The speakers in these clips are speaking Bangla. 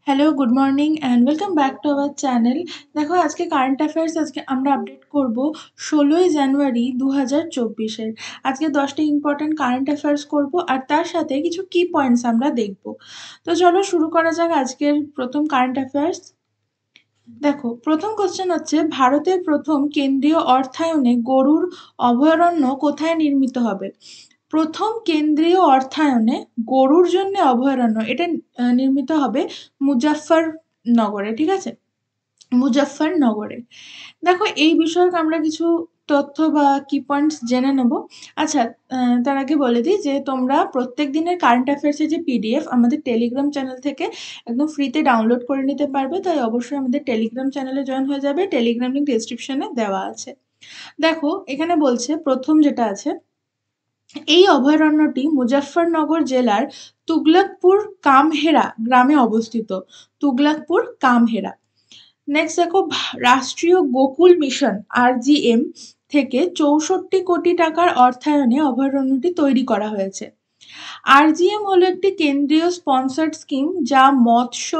Hello, good morning and welcome back to our channel. দেখো আজকে কারেন্ট অ্যাফেয়ার্স আমরা আপডেট করব 16ই জানুয়ারি 2024-এর। আজকে 10টি ইম্পর্টেন্ট কারেন্ট অ্যাফেয়ার্স করব আর তার সাথে কিছু কি পয়েন্টস আমরা দেখব। তো চলো শুরু করা যাক আজকের প্রথম কারেন্ট অ্যাফেয়ার্স। দেখো প্রথম কোশ্চেন হচ্ছে, ভারতের প্রথম কেন্দ্রীয় অর্থায়নে গরুর অভয়ারণ্য কোথায় নির্মিত হবে? প্রথম কেন্দ্রীয় অর্থায়নে গরুর জন্য অভয়ারণ্য এটা নির্মিত হবে মুজাফফরনগরে, ঠিক আছে? মুজাফফরনগরে। দেখো এই বিষয়ক আমরা কিছু তথ্য বা কি পয়েন্টস জেনে নেব। আচ্ছা, তার আগে বলে দিই যে তোমরা প্রত্যেক দিনের কারেন্ট অ্যাফেয়ার্সের যে পিডিএফ আমাদের টেলিগ্রাম চ্যানেল থেকে একদম ফ্রিতে ডাউনলোড করে নিতে পারবে, তাই অবশ্যই আমাদের টেলিগ্রাম চ্যানেলে জয়েন হয়ে যাবে। টেলিগ্রাম লিঙ্ক ডেসক্রিপশনে দেওয়া আছে। দেখো এখানে বলছে প্রথম যেটা আছে, এই অভয়ারণ্যটি মুজাফফরনগর জেলার তুগলকপুর কামহেরা গ্রামে অবস্থিত। তুগলকপুর কামহেরা। নেক্সট দেখো, রাষ্ট্রীয় গোকুল মিশন RGM থেকে 64 কোটি টাকার অর্থায়নে অভয়ারণ্যটি তৈরি করা হয়েছে। RGM হলো একটি কেন্দ্রীয় স্পন্সর্ড স্কিম যা মৎস্য,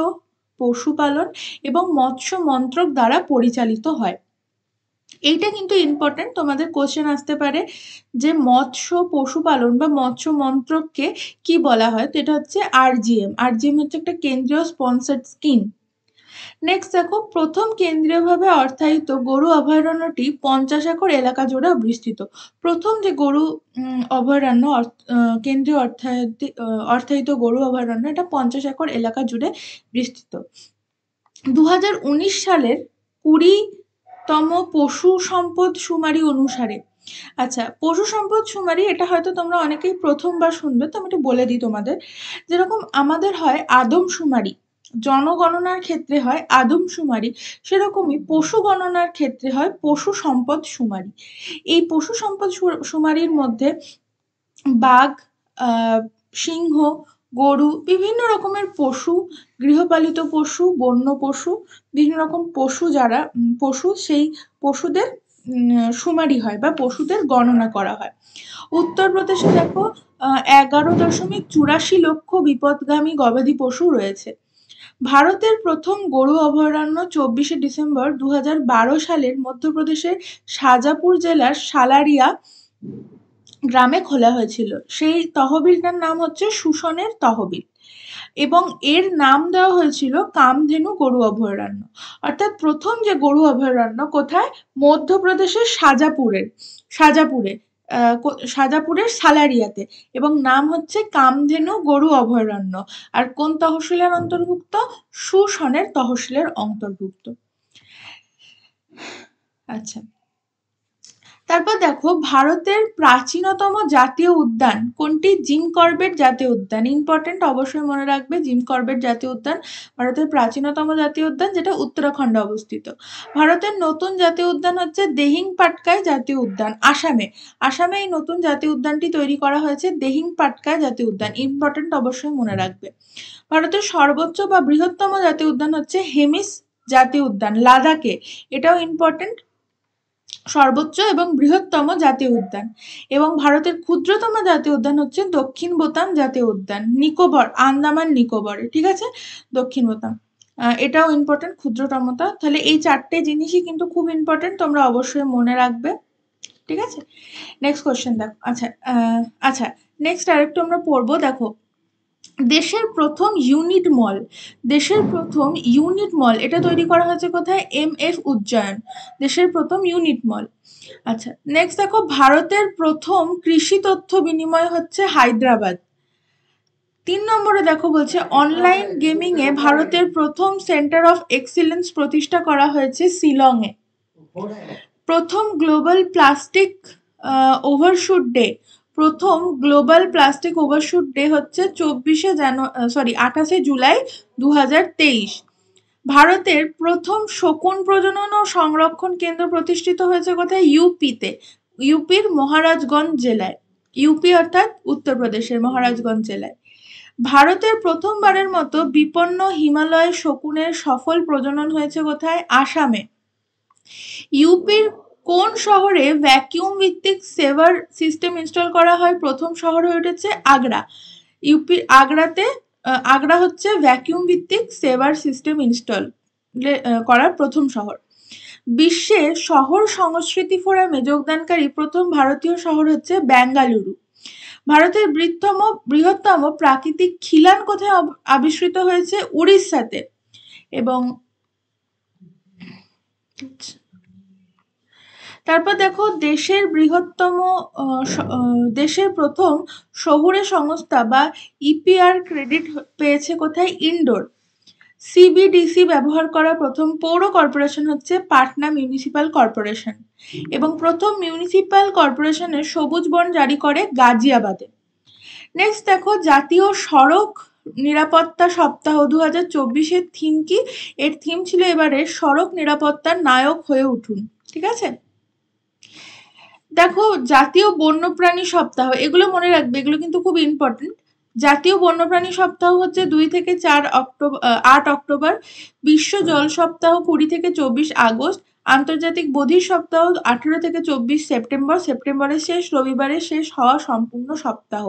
পশুপালন এবং মৎস্য মন্ত্রক দ্বারা পরিচালিত হয়। এইটা কিন্তু ইম্পর্টেন্ট, তোমাদের কোশ্চেন আসতে পারে যে মৎস্য পশুপালন বা মৎস্য মন্ত্রককে কি বলা হয়, তো এটা হচ্ছে RGM হচ্ছে একটা কেন্দ্রীয় স্পন্সর্ড স্কিম। নেক্সট দেখো, প্রথম কেন্দ্রীয়ভাবে অর্থায়িত গরু অভয়ারণ্যটি 50 একর এলাকা জুড়ে বিস্তৃত। প্রথম যে গরু অভয়ারণ্য কেন্দ্রীয় অর্থায়িত গরু অভয়ারণ্য, এটা 50 একর এলাকা জুড়ে বিস্তৃত। 2019 সালের 20তম পশু সম্পদ শুমারি অনুসারে, আচ্ছা পশু সম্পদ শুমারি এটা হয়তো তোমরা অনেকেই প্রথমবার শুনবে, তো আমি একটু বলে দিই তোমাদের। যেরকম আমাদের হয় আদমশুমারি, জনগণনার ক্ষেত্রে হয় আদমশুমারি, সেরকমই পশু গণনার ক্ষেত্রে হয় পশু সম্পদ শুমারি। এই পশু সম্পদ শুমারির মধ্যে বাঘ, সিংহ, গরু, বিভিন্ন রকমের পশু, গৃহপালিত পশু, বন্য পশু, বিভিন্ন রকম পশু যারা পশু, সেই পশুদের শুমারি হয় বা পশুদের গণনা করা হয়। উত্তরপ্রদেশে দেখো 11.84 লক্ষ বিপদগামী গবাদি পশু রয়েছে। ভারতের প্রথম গরু অভয়ারণ্য 24শে ডিসেম্বর 2012 সালের মধ্যপ্রদেশের শাজাপুর জেলার সালারিয়া গ্রামে খোলা হয়েছিল। সেই তহবিলটার নাম হচ্ছে সুসনের তহবিল এবং এর নাম দেওয়া হয়েছিল কামধেনু গরু অভয়ারণ্য। অর্থাৎ প্রথম যে গরু অভয়ারণ্য কোথায়, মধ্যপ্রদেশের শাজাপুরের সালারিয়াতে, এবং নাম হচ্ছে কামধেনু গরু অভয়ারণ্য। আর কোন তহসিলের অন্তর্ভুক্ত, সুসনের তহসিলের অন্তর্ভুক্ত। আচ্ছা, তারপর দেখো ভারতের প্রাচীনতম জাতীয় উদ্যান কোনটি? জিম করবেট জাতীয় উদ্যান। ইম্পর্টেন্ট, অবশ্যই মনে রাখবে জিম করবেট জাতীয় উদ্যান ভারতের প্রাচীনতম জাতীয় উদ্যান, যেটা উত্তরাখণ্ডে অবস্থিত। ভারতের নতুন জাতীয় উদ্যান হচ্ছে দেহিং পাটকাই জাতীয় উদ্যান, আসামে এই নতুন জাতীয় উদ্যানটি তৈরি করা হয়েছে, দেহিং পাটকাই জাতীয় উদ্যান। ইম্পর্টেন্ট, অবশ্যই মনে রাখবে। ভারতের সর্বোচ্চ বা বৃহত্তম জাতীয় উদ্যান হচ্ছে হেমিস জাতীয় উদ্যান, লাদাখে। এটাও ইম্পর্টেন্ট, সর্বোচ্চ এবং বৃহত্তম জাতীয় উদ্যান। এবং ভারতের ক্ষুদ্রতম জাতীয় উদ্যান হচ্ছে দক্ষিণ বোতাম জাতীয় উদ্যান, নিকোবর, আন্দামান নিকোবরে, ঠিক আছে? দক্ষিণ বোতাম, এটাও ইম্পর্টেন্ট, ক্ষুদ্রতমতা। তাহলে এই চারটে জিনিসই কিন্তু খুব ইম্পর্টেন্ট, তোমরা অবশ্যই মনে রাখবে, ঠিক আছে? নেক্সট কোশ্চেন দেখো। আচ্ছা নেক্সট আরেকটু আমরা পড়বো। দেখো দেশের প্রথম ইউনিট মল এটা তৈরি করা হয়েছে কোথায়? MF উজ্জয়ন, দেশের প্রথম ইউনিট মল। আচ্ছা নেক্সট দেখো, ভারতের প্রথম কৃষি তথ্য বিনিময় হচ্ছে হায়দ্রাবাদ। 3 নম্বরে দেখো বলছে অনলাইন গেমিং এ ভারতের প্রথম সেন্টার অফ এক্সিলেন্স প্রতিষ্ঠা করা হয়েছে শিলংয়ে। প্রথম গ্লোবাল প্লাস্টিক ওভারশুট ডে, প্রথম গ্লোবাল প্লাস্টিক ওভারশুট ডে হচ্ছে 28শে জুলাই 2023। ভারতের প্রথম শকুন প্রজনন ও সংরক্ষণ কেন্দ্র প্রতিষ্ঠিত হয়েছে কোথায়? ইউপিতে, ইউপির মহারাজগঞ্জ জেলায়। ইউপি অর্থাৎ উত্তরপ্রদেশের মহারাজগঞ্জ জেলায়। ভারতের প্রথমবারের মতো বিপন্ন হিমালয় শকুনের সফল প্রজনন হয়েছে কোথায়? আসামে। ইউপির কোন শহরে ভ্যাকিউম ভিত্তিক সেভার সিস্টেম ইনস্টল করা হয়? প্রথম শহর হয়ে উঠেছে আগ্রা। ইউপির আগ্রাতে আগ্রা হচ্ছে ভ্যাকিউম ভিত্তিক সেভার সিস্টেম ইনস্টল করার প্রথম শহর। বিশ্বে শহর সংস্কৃতি ফোরামে যোগদানকারী প্রথম ভারতীয় শহর হচ্ছে বেঙ্গালুরু। ভারতের বৃহত্তম প্রাকৃতিক খিলান কোথায় আবিষ্কৃত হয়েছে? উড়িষ্যাতে। এবং তারপর দেখো দেশের প্রথম শহুরে সংস্থা বা ইপিআর ক্রেডিট পেয়েছে কোথায়? ইন্ডোর। সিবিডিসি ব্যবহার করা প্রথম পৌর কর্পোরেশন হচ্ছে পাটনা মিউনিসিপাল কর্পোরেশন। এবং প্রথম মিউনিসিপাল কর্পোরেশনের সবুজ বন্ড জারি করে গাজিয়াবাদে। নেক্সট দেখো জাতীয় সড়ক নিরাপত্তা সপ্তাহ 2024-এর থিম কি? এর থিম ছিল এবারে সড়ক নিরাপত্তার নায়ক হয়ে উঠুন। ঠিক আছে, দেখো জাতীয় বন্যপ্রাণী সপ্তাহ, এগুলো মনে রাখবে, এগুলো কিন্তু খুব ইম্পর্টেন্ট। জাতীয় বন্যপ্রাণী সপ্তাহ হচ্ছে 2 থেকে 8 অক্টোবর। বিশ্ব জল সপ্তাহ 20 থেকে 24 আগস্ট। আন্তর্জাতিক বধির সপ্তাহ 18 থেকে 24 সেপ্টেম্বর। সেপ্টেম্বরের শেষ রবিবারে শেষ হওয়া সম্পূর্ণ সপ্তাহ।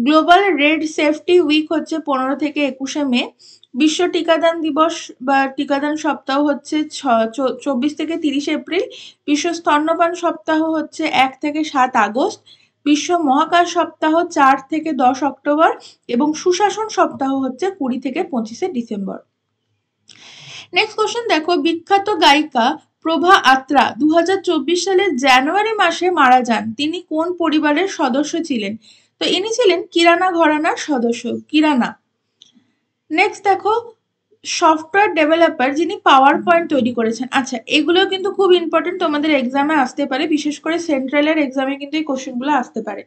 গ্লোবাল রেড সেফটি উইক হচ্ছে 15 থেকে 21 মে। বিশ্ব টিকাদান দিবস বা টিকাদান সপ্তাহ হচ্ছে 24 থেকে 30 এপ্রিল। বিশ্ব স্তন্যপান সপ্তাহ হচ্ছে 1 থেকে 7 আগস্ট। বিশ্ব মহাকাশ সপ্তাহ 4 থেকে 10 অক্টোবর। এবং সুশাসন সপ্তাহ হচ্ছে 20 থেকে 25 ডিসেম্বর। নেক্সট কোশ্চেন দেখো, বিখ্যাত গায়িকা প্রভা আত্রা 2024 সালের জানুয়ারি মাসে মারা যান। তিনি কোন পরিবারের সদস্য ছিলেন? তো ইনি ছিলেন কিরানা ঘরানার সদস্য, কিরানা। নেক্সট দেখো, সফটওয়্যার ডেভেলপার যিনি পাওয়ার পয়েন্ট তৈরি করেছেন। আচ্ছা, এগুলো কিন্তু খুব ইম্পর্টেন্ট, তোমাদের এক্সামে আসতে পারে, বিশেষ করে সেন্ট্রালের এক্সামে কিন্তু এই কোশ্চেনগুলো আসতে পারে।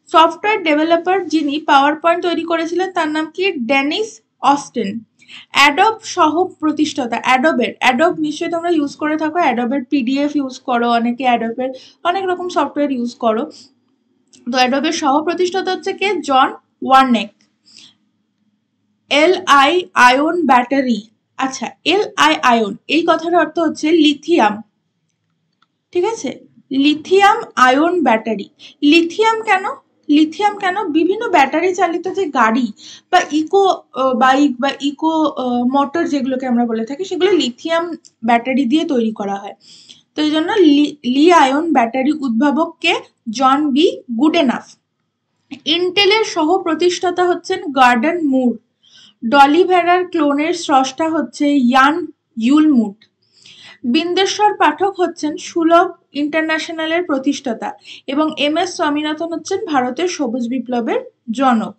সফটওয়্যার ডেভেলপার যিনি পাওয়ার পয়েন্ট তৈরি করেছিলেন তার নাম কি? Dennis Austen. অ্যাডব সহ প্রতিষ্ঠাতা, অ্যাডব নিশ্চয়ই তোমরা ইউজ করে থাকো, অ্যাডবের পিডিএফ ইউজ করো, অনেকে অ্যাডবের অনেক রকম সফটওয়্যার ইউজ করো। তো অ্যাডবের সহ প্রতিষ্ঠাতা হচ্ছে কে? জন ওয়ার্নেক। এল-আই আয়ন ব্যাটারি। আচ্ছা, এল-আই আয়ন এই কথার অর্থ হচ্ছে লিথিয়াম। ঠিক আছে, লিথিয়াম আয়ন ব্যাটারি। লিথিয়াম কেন? লিথিয়াম কেন? বিভিন্ন ব্যাটারি চালিত যে গাড়ি বা ইকো বাইক বা ইকো মোটর যেগুলোকে আমরা বলে থাকি, সেগুলো লিথিয়াম ব্যাটারি দিয়ে তৈরি করা হয়। তো এই জন্য লি আয়ন ব্যাটারি উদ্ভাবককে জন বি গুডেনাফ। ইন্টেলের সহ প্রতিষ্ঠাতা হচ্ছেন গর্ডন মুর। ডলি ভেড়ার ক্লোনের স্রষ্টা হচ্ছে ইয়ান ইউলমুট। বিন্দেশ্বর পাঠক হচ্ছেন সুলভ ইন্টারন্যাশনালের প্রতিষ্ঠাতা। এবং এম এস স্বামীনাথন হচ্ছেন ভারতের সবুজ বিপ্লবের জনক।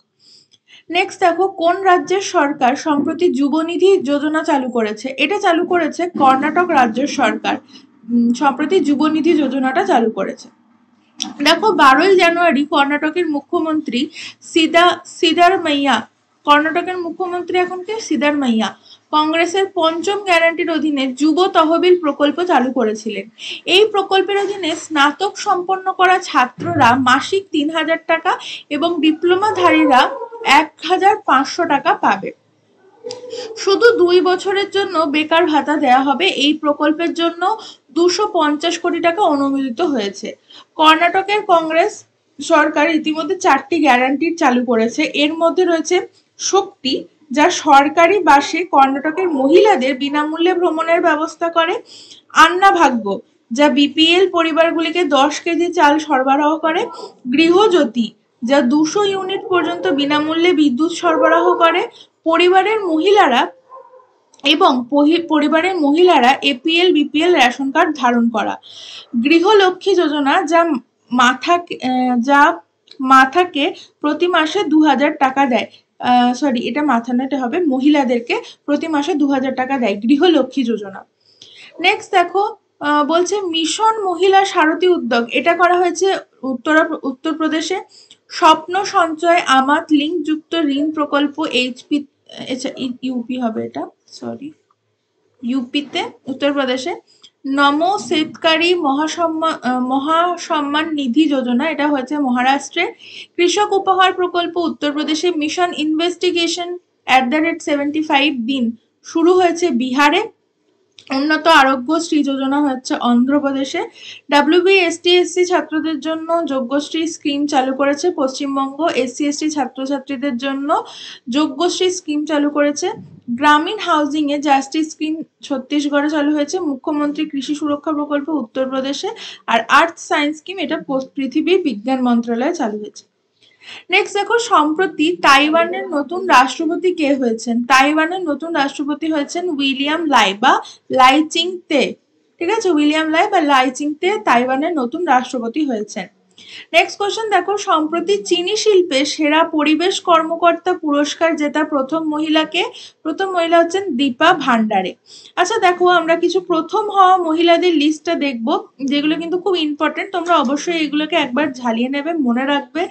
নেক্সট দেখো, কোন রাজ্যের সরকার সম্প্রতি যুবনিধি যোজনা চালু করেছে? এটা চালু করেছে কর্ণাটক রাজ্যের সরকার, সম্প্রতি যুবনিধি যোজনাটা চালু করেছে। দেখো 12ই জানুয়ারি কর্ণাটকের মুখ্যমন্ত্রী সিদ্দারামাইয়া, কর্ণাটকের মুখ্যমন্ত্রী এখন কে? সিদ্দারামাইয়া, কংগ্রেসের পঞ্চম গ্যারান্টির অধীনে যুব তহবিল প্রকল্প চালু করেছিলেন। এই প্রকল্পের অধীনে স্নাতক সম্পন্ন করা ছাত্ররা মাসিক 3000 টাকা এবং ডিপ্লোমাধারীরা 1500 টাকা পাবে। শুধু 2 বছরের জন্য বেকার ভাতা দেয়া হবে। এই প্রকল্পের জন্য 250 কোটি টাকা অনুমোদিত হয়েছে। কর্ণাটকের কংগ্রেস সরকার ইতিমধ্যে 4টি গ্যারান্টি চালু করেছে। এর মধ্যে রয়েছে শক্তি, যা সরকারি বাসে কর্ণাটকের মহিলাদের বিনামূল্যে ভ্রমণের ব্যবস্থা করে। আন্নাভাগ্য, যা বিপিএল পরিবারগুলিকে 10 কেজি চাল সরবরাহ করে। গৃহজ্যোতি, যা 200 ইউনিট পর্যন্ত বিনামূল্যে বিদ্যুৎ সরবরাহ করে। পরিবারের মহিলারা এপিএল বিপিএল রেশন কার্ড ধারণ করা। গৃহলক্ষ্মী যোজনা, যা মাথাকে প্রতি মাসে 2000 টাকা দেয়। এটা মাথানাতে হবে, মহিলাদেরকে প্রতি মাসে 2000 টাকা দেয় গৃহলক্ষ্মী যোজনা। নেক্সট দেখো, বলছে মিশন মহিলা সারথী উদ্যোগ, এটা করা হয়েছে উত্তরপ্রদেশে। স্বপ্ন সঞ্চয় আমাত লিঙ্ক যুক্ত ঋণ প্রকল্প ইউপি হবে এটা, ইউপিতে, উত্তরপ্রদেশে। নমো শেতকারী মহাসম্মান নিধি যোজনা, এটা হয়েছে মহারাষ্ট্রে। কৃষক উপহার প্রকল্প উত্তরপ্রদেশে। মিশন ইনভেস্টিগেশন @75 দিন শুরু হয়েছে বিহারে। উন্নত আরোগ্যশ্রী যোজনা হচ্ছে অন্ধ্রপ্রদেশে। WBSTSC ছাত্রদের জন্য যোগ্যশ্রী স্কিম চালু করেছে পশ্চিমবঙ্গ। SC/ST ছাত্রছাত্রীদের জন্য যোগ্যশ্রী স্কিম চালু করেছে। গ্রামীণ হাউজিং এ জাস্টিস স্কিম ছত্তিশগড়ে চালু হয়েছে। মুখ্যমন্ত্রী কৃষি সুরক্ষা প্রকল্প উত্তরপ্রদেশে। আর আর্থ সায়েন্স স্কিম এটা পৃথিবীর বিজ্ঞান মন্ত্রণালয়ে চালু হয়েছে। নেক্সট দেখো, সম্প্রতি তাইওয়ানের নতুন রাষ্ট্রপতি কে হয়েছেন? তাইওয়ানের নতুন রাষ্ট্রপতি হয়েছেন উইলিয়াম লাই বা লাই চিং তে। ঠিক আছে, উইলিয়াম লাই বা লাই চিং তে তাইওয়ানের নতুন রাষ্ট্রপতি হয়েছেন। নেক্সট কোশ্চেন দেখো, সম্প্রতি চিনি শিল্পে সেরা পরিবেশ কর্মকর্তা পুরস্কার জেতা প্রথম মহিলাকে? প্রথম মহিলা হচ্ছেন দীপা ভান্ডারে। আচ্ছা দেখো, আমরা কিছু প্রথম হওয়া মহিলাদের লিস্টটা দেখব, যেগুলো কিন্তু খুব ইম্পর্টেন্ট। তোমরা অবশ্যই এগুলোকে একবার ঝালিয়ে নেবে, মনে রাখবে,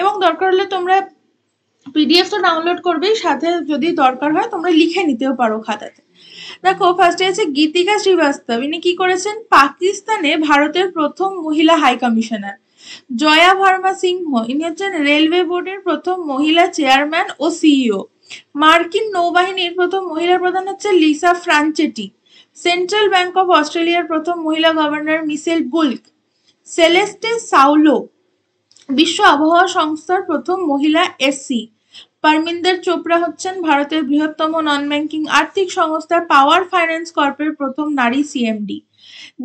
এবং দরকার হলে তোমরা PDF তো ডাউনলোড করবেই, সাথে যদি দরকার হয় তোমরা লিখে নিতেও পারো খাতাতে। দেখো, ফার্স্টে আছে গীতিকা শ্রীবাস্তব। ইনি কি করেছেন? পাকিস্তানে ভারতের প্রথম মহিলা হাই কমিশনার। জয়া ভার্মা সিংহ, ইনি হচ্ছেন রেলওয়ে বোর্ডের প্রথম মহিলা চেয়ারম্যান ও CEO। মার্কিন নৌবাহিনীর প্রথম মহিলা প্রধান হচ্ছে লিসা ফ্রাঞ্চেটি। সেন্ট্রাল ব্যাংক অফ অস্ট্রেলিয়ার প্রথম মহিলা গভর্নর মিশেল বুল্ক। সেলেস্টে সাউলো বিশ্ব আবহাওয়া সংস্থার প্রথম মহিলা SC। পারমিন্দর চোপড়া হচ্ছেন ভারতের বৃহত্তম নন ব্যাংকিং আর্থিক সংস্থা পাওয়ার ফাইন্যান্স কর্পের প্রথম নারী CMD।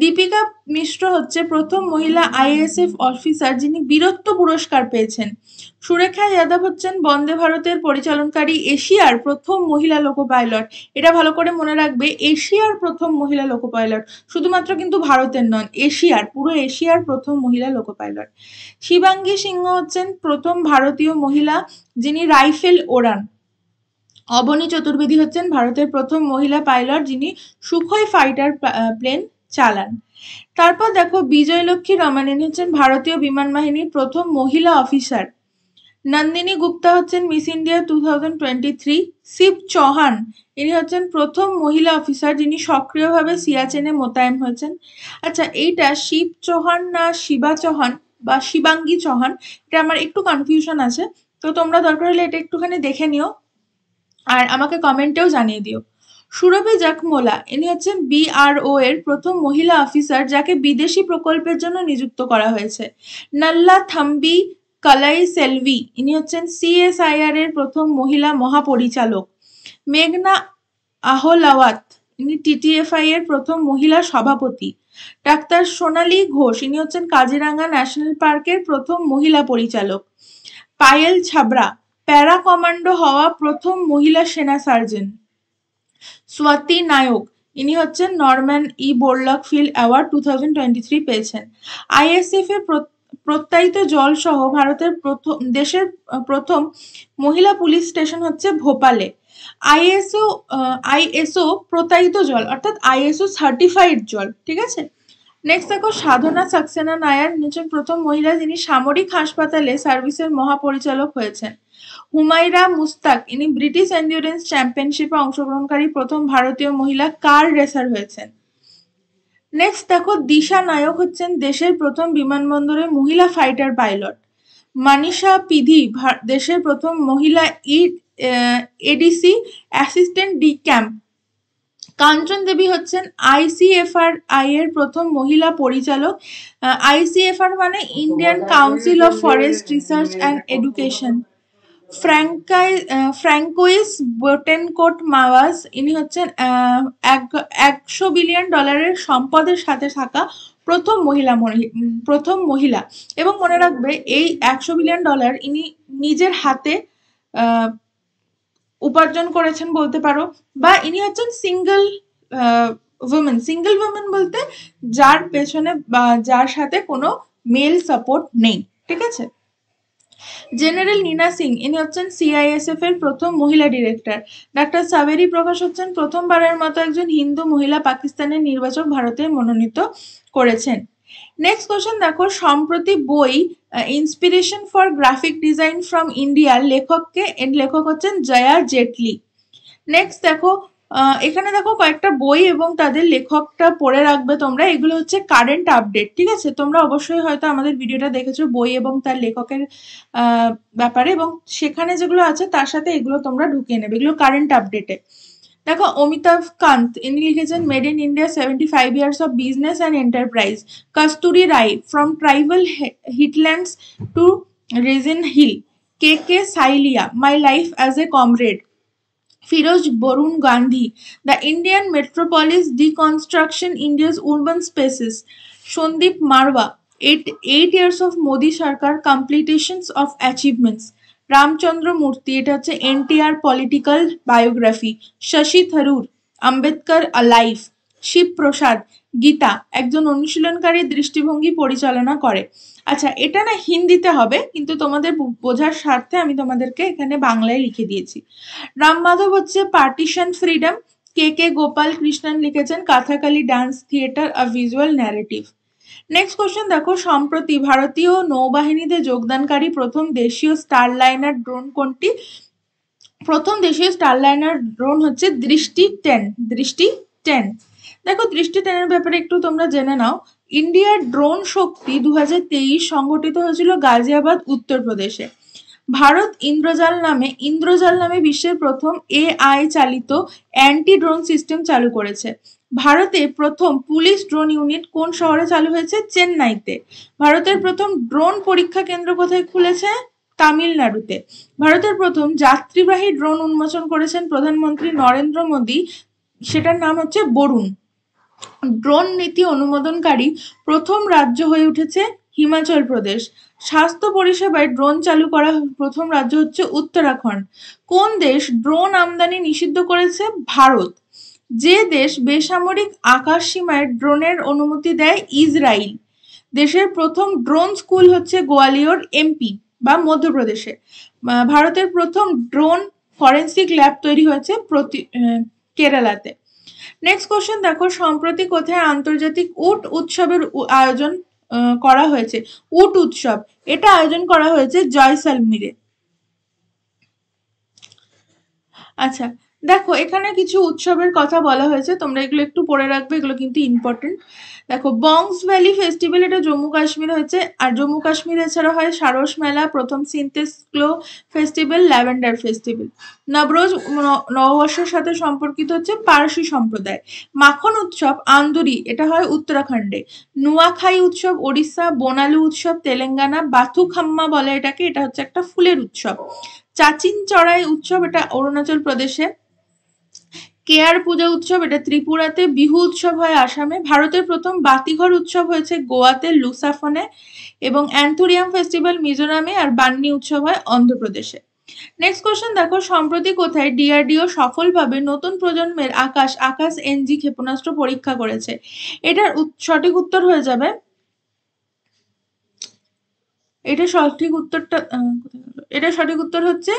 দীপিকা মিশ্র হচ্ছে প্রথম মহিলা IASF অফিসার যিনি বীরত্ব পুরস্কার পেয়েছেন। সুরেখা যাদব হচ্ছেন বন্দে ভারতের পরিচালনকারী এশিয়ার প্রথম মহিলা লোকো পাইলট। এটা ভালো করে মনে রাখবে, এশিয়ার প্রথম মহিলা লোকো পাইলট, শুধুমাত্র কিন্তু ভারতের নন, এশিয়ার, পুরো এশিয়ার প্রথম মহিলা লোকো পাইলট। শিবাঙ্গী সিংহ হচ্ছেন প্রথম ভারতীয় মহিলা যিনি রাইফেল ওড়ান। অবনী চতুর্বেদী হচ্ছেন ভারতের প্রথম মহিলা পাইলট যিনি সুখোই ফাইটার প্লেন চালান। তারপর দেখো, বিজয়লক্ষ্মী রমন, ইনি হচ্ছেন ভারতীয় বিমান বাহিনীর প্রথম মহিলা অফিসার। নন্দিনী গুপ্তা হচ্ছেন মিস ইন্ডিয়া 2023। শিব চৌহান, ইনি হচ্ছেন প্রথম মহিলা অফিসার যিনি সক্রিয়ভাবে সিয়াচেনে মোতায়েন হয়েছেন। আচ্ছা, এইটা শিব চৌহান না শিবা চৌহান বা শিবাঙ্গী চৌহান, এটা আমার একটু কনফিউশন আছে, তো তোমরা দরকার হলে এটা একটুখানি দেখে নিও আর আমাকে কমেন্টেও জানিয়ে দিও। সুরভি জাখমোলা, ইনি হচ্ছেন BRO এর প্রথম মহিলা অফিসার যাকে বিদেশি প্রকল্পের জন্য নিযুক্ত করা হয়েছে। নাল্লা থাম্বি কালাই সেলভি, ইনি হচ্ছেন CSIR এর প্রথম মহিলা মহাপরিচালক। মেঘনা আহলাওয়াত, ইনি TTFI এর প্রথম মহিলা সভাপতি। ডাক্তার সোনালী ঘোষ, ইনি হচ্ছেন কাজিরাঙ্গা ন্যাশনাল পার্কের প্রথম মহিলা পরিচালক। পায়েল ছাবরা, প্যারা কমান্ডো হওয়া প্রথম মহিলা সেনা সার্জন। স্বাতি নায়ক, ইনি হচ্ছেন নরম্যান বোরলক ফিল্ড অ্যাওয়ার্ড 2023 পেয়েছেন। ISF এর প্রত্যায়িত জল সহ ভারতের দেশের প্রথম মহিলা পুলিশ স্টেশন হচ্ছে ভোপালে। ISO প্রত্যায়িত জল, অর্থাৎ ISO সার্টিফাইড জল। ঠিক আছে, নেক্সট দেখো, সাধনা সাক্সেনা নায়ার হচ্ছেন প্রথম মহিলা যিনি সামরিক হাসপাতালে সার্ভিসের মহাপরিচালক হয়েছেন। হুমায়রা মুস্তাক, ইনি ব্রিটিশ এন্ডিউরেন্স চ্যাম্পিয়নশিপে অংশগ্রহণকারী প্রথম ভারতীয় মহিলা কার রেসার হয়েছেন। নেক্সট দেখো, দিশা নায়ক হচ্ছেন দেশের প্রথম বিমানবন্দরে মহিলা ফাইটার পাইলট। মানিষা পিধি দেশের প্রথম মহিলা ADC assistant de camp. Kanchan Devi হচ্ছেন ICFRI এর প্রথম মহিলা পরিচালক। ICFR মানে Indian council of forest research and education. Francoise Bettencourt Meyers, ইনি হচ্ছেন $100 বিলিয়ন সম্পদের সাথে থাকা প্রথম মহিলা। এবং মনে রাখবে, এই $100 বিলিয়ন ইনি নিজের হাতে উপার্জন করেছেন বলতে পারো, বা ইনি হচ্ছেন সিঙ্গেল উইমেন বলতে যার পেছনে বা যার সাথে কোনো মেল সাপোর্ট নেই। ঠিক আছে। জেনারেল নীনা সিং, ইনি হচ্ছেন CISF এর প্রথম মহিলা ডিরেক্টর। ডাক্তার সাবেরি প্রকাশ হচ্ছেন প্রথমবারের মতো একজন হিন্দু মহিলা পাকিস্তানের নির্বাচক ভারতে মনোনীত করেছেন। নেক্সট কোশ্চেন দেখো, সম্প্রতি বই inspiration for graphic design from ইন্ডিয়ার লেখক হচ্ছেন জয়া জেটলি। নেক্সট দেখো, এখানে দেখো কয়েকটা বই এবং তাদের লেখকটা পড়ে রাখবে তোমরা, এগুলো হচ্ছে কারেন্ট আপডেট। ঠিক আছে, তোমরা অবশ্যই হয়তো আমাদের ভিডিওটা দেখেছো বই এবং তার লেখকের ব্যাপারে, এবং সেখানে যেগুলো আছে তার সাথে এগুলো তোমরা ঢুকিয়ে নেবে, এগুলো কারেন্ট আপডেটে। দেখো অমিতাভ কান্ত ইনি লিখেছেন made in India 75 years of business and enterprise. Kasturi Ray from tribal heartlands to Raisina hill. K K Shailaja my life as a comrade. Firoz Borun Gandhi, The Indian Metropolis Deconstruction, India's Urban Spaces. Shondeep Marwa, 8 years of Modi Sarkar, Completions of Achievements. Ramchandra Murthy, এটা হচ্ছে NTR Political Biography. Shashi Tharoor, Ambedkar Alive. Shiv Prasad, Gita, একজন অনুশীলনকারী দৃষ্টিভঙ্গি পরিচালনা করে। আচ্ছা, এটা না হিন্দিতে হবে, কিন্তু তোমাদের বোঝার স্বার্থে আমি তোমাদেরকে এখানে বাংলায় লিখে দিয়েছি। রাম মাধব হচ্ছে পার্টিশন ফ্রিডম। কে কে গোপাল কৃষ্ণন লিখেছেন কাথাকালি ডান্স থিয়েটার আ ভিজুয়াল ন্যারেটিভ। নেক্সট কোশ্চেন দেখো, সম্প্রতি ভারতীয় নৌবাহিনীতে যোগদানকারী প্রথম দেশীয় স্টারলাইনার ড্রোন কোনটি? প্রথম দেশীয় স্টারলাইনার ড্রোন হচ্ছে দৃষ্টি 10। দৃষ্টি 10। দেখো দৃষ্টি 10 এর ব্যাপারে একটু তোমরা জেনে নাও। ইন্ডিয়ার ড্রোন শক্তি 2023 সংগঠিত হয়েছিল গাজিয়াবাদ, উত্তরপ্রদেশে। ভারত ইন্দ্রজাল নামে বিশ্বের প্রথম AI চালিত অ্যান্টি ড্রোন সিস্টেম চালু করেছে। ভারতে প্রথম পুলিশ ড্রোন ইউনিট কোন শহরে চালু হয়েছে? চেন্নাইতে। ভারতের প্রথম ড্রোন পরীক্ষা কেন্দ্র কোথায় খুলেছে? তামিলনাড়ুতে। ভারতের প্রথম যাত্রীবাহী ড্রোন উন্মোচন করেছেন প্রধানমন্ত্রী নরেন্দ্র মোদী, সেটার নাম হচ্ছে বরুণ। ড্রোন নীতি অনুমোদনকারী প্রথম রাজ্য হয়ে উঠেছে হিমাচল প্রদেশ। স্বাস্থ্য পরিষেবায় ড্রোন চালু করা প্রথম রাজ্য হচ্ছে উত্তরাখণ্ড। কোন দেশ ড্রোন আমদানি নিষিদ্ধ করেছে? ভারত। যে দেশ বেসামরিক আকাশ সীমায় ড্রোনের অনুমতি দেয়? ইসরায়েল। দেশের প্রথম ড্রোন স্কুল হচ্ছে গোয়ালিয়র MP বা মধ্যপ্রদেশে। ভারতের প্রথম ড্রোন ফরেন্সিক ল্যাব তৈরি হয়েছে কেরালাতে। নেক্সট কোশ্চেন দেখো, সম্প্রতি কোথায় আন্তর্জাতিক উট উৎসবের আয়োজন করা হয়েছে? উট উৎসব এটা আয়োজন করা হয়েছে জয়সালমীরে। আচ্ছা দেখো, এখানে কিছু উৎসবের কথা বলা হয়েছে, তোমরা এগুলো একটু পড়ে রাখবে, এগুলো কিন্তু ইম্পর্টেন্ট। দেখো বংস ভ্যালি ফেস্টিভ্যাল, এটা জম্মু কাশ্মীর হয়েছে। আর জম্মু কাশ্মীর এছাড়া হয় সারস মেলা, প্রথম সিনথেস glow festival, lavender festival. Navroz নববর্ষের সাথে সম্পর্কিত হচ্ছে পারসি সম্প্রদায়। মাখন উৎসব আন্দুরি, এটা হয় উত্তরাখণ্ডে। নুয়াখাই উৎসব ওড়িশা। বোনালু উৎসব তেলেঙ্গানা। বাথুখাম্মা বলে এটাকে, এটা হচ্ছে একটা ফুলের উৎসব। চাচিন চড়াই উৎসব, এটা অরুণাচল প্রদেশে। কেয়ার পূজা উৎসব, এটা ত্রিপুরাতে। বিহু উৎসব হয় আসামে। ভারতের প্রথম বাতিঘর উৎসব হয়েছে গোয়াতে, লুসাফনে। এবং অ্যান্থুরিয়াম ফেস্টিভ্যাল মিজোরামে। আর বান্নি উৎসব হয় অন্ধ্রপ্রদেশে। নেক্সট কোশ্চেন দেখো, সম্প্রতি কোথায় DRDO সফলভাবে নতুন প্রজন্মের আকাশ NG ক্ষেপণাস্ত্র পরীক্ষা করেছে? এটার সঠিক উত্তর হয়ে যাবে, এটা সঠিক উত্তর হচ্ছে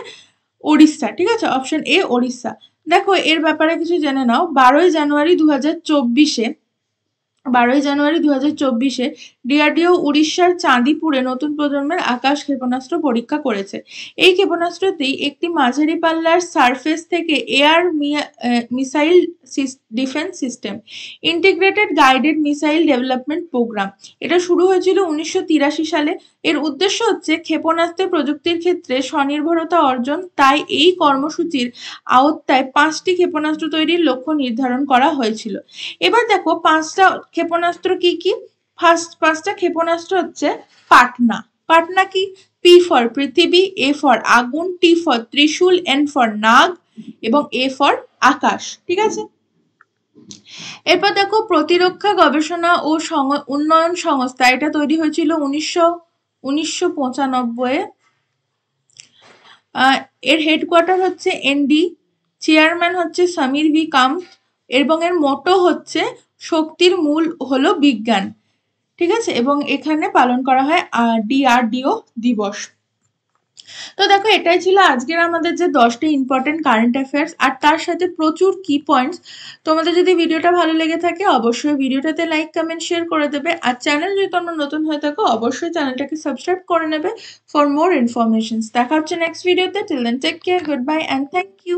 ওড়িশা। ঠিক আছে, অপশন A ওড়িশা। দেখো এর ব্যাপারে কিছু জেনে নাও। 12ই জানুয়ারি 2024-এ DRDO উড়িষ্যার চাঁদিপুরে নতুন প্রজন্মের আকাশ ক্ষেপণাস্ত্র পরীক্ষা করেছে। এই ক্ষেপণাস্ত্রটি একটি মাঝারি পাল্লার সারফেস থেকে air missile defence system, integrated guided missile development programme. এটা শুরু হয়েছিল 1983 সালে। এর উদ্দেশ্য হচ্ছে ক্ষেপণাস্ত্রের প্রযুক্তির ক্ষেত্রে স্বনির্ভরতা অর্জন। তাই এই কর্মসূচির আওতায় 5টি ক্ষেপণাস্ত্র তৈরির লক্ষ্য নির্ধারণ করা হয়েছিল। এবার দেখো 5টা ক্ষেপণাস্ত্র কি কি। পাঁচটা ক্ষেপণাস্ত্র হচ্ছে পাটনা। পাটনা কি? P ফর পৃথিবী, A ফর আগুন, T ফর ত্রিশূল, N ফর নাগ এবং A ফর আকাশ। ঠিক আছে, এরপর দেখো প্রতিরক্ষা গবেষণা ও উন্নয়ন সংস্থা, এটা তৈরি হয়েছিল 1995-এ। এর হেডকোয়ার্টার হচ্ছে ND, চেয়ারম্যান হচ্ছে সমীর ভি কান্ত এবং এর মোটো হচ্ছে শক্তির মূল হলো বিজ্ঞান। ঠিক আছে, এবং এখানে পালন করা হয় DRDO দিবস। তো দেখো এটাই ছিল আজকের আমাদের যে 10টি ইম্পর্টেন্ট কারেন্ট অ্যাফেয়ার্স আর তার সাথে প্রচুর কি পয়েন্টস। তোমাদের যদি ভিডিওটা ভালো লেগে থাকে অবশ্যই ভিডিওটাতে লাইক কমেন্ট শেয়ার করে দেবে। আর চ্যানেল যদি তোমরা নতুন হয়ে থাকো অবশ্যই চ্যানেলটাকে সাবস্ক্রাইব করে নেবে ফর মোর ইনফরমেশনস। দেখা হচ্ছে নেক্সট ভিডিওতে। Till then take care, good bye and thank you.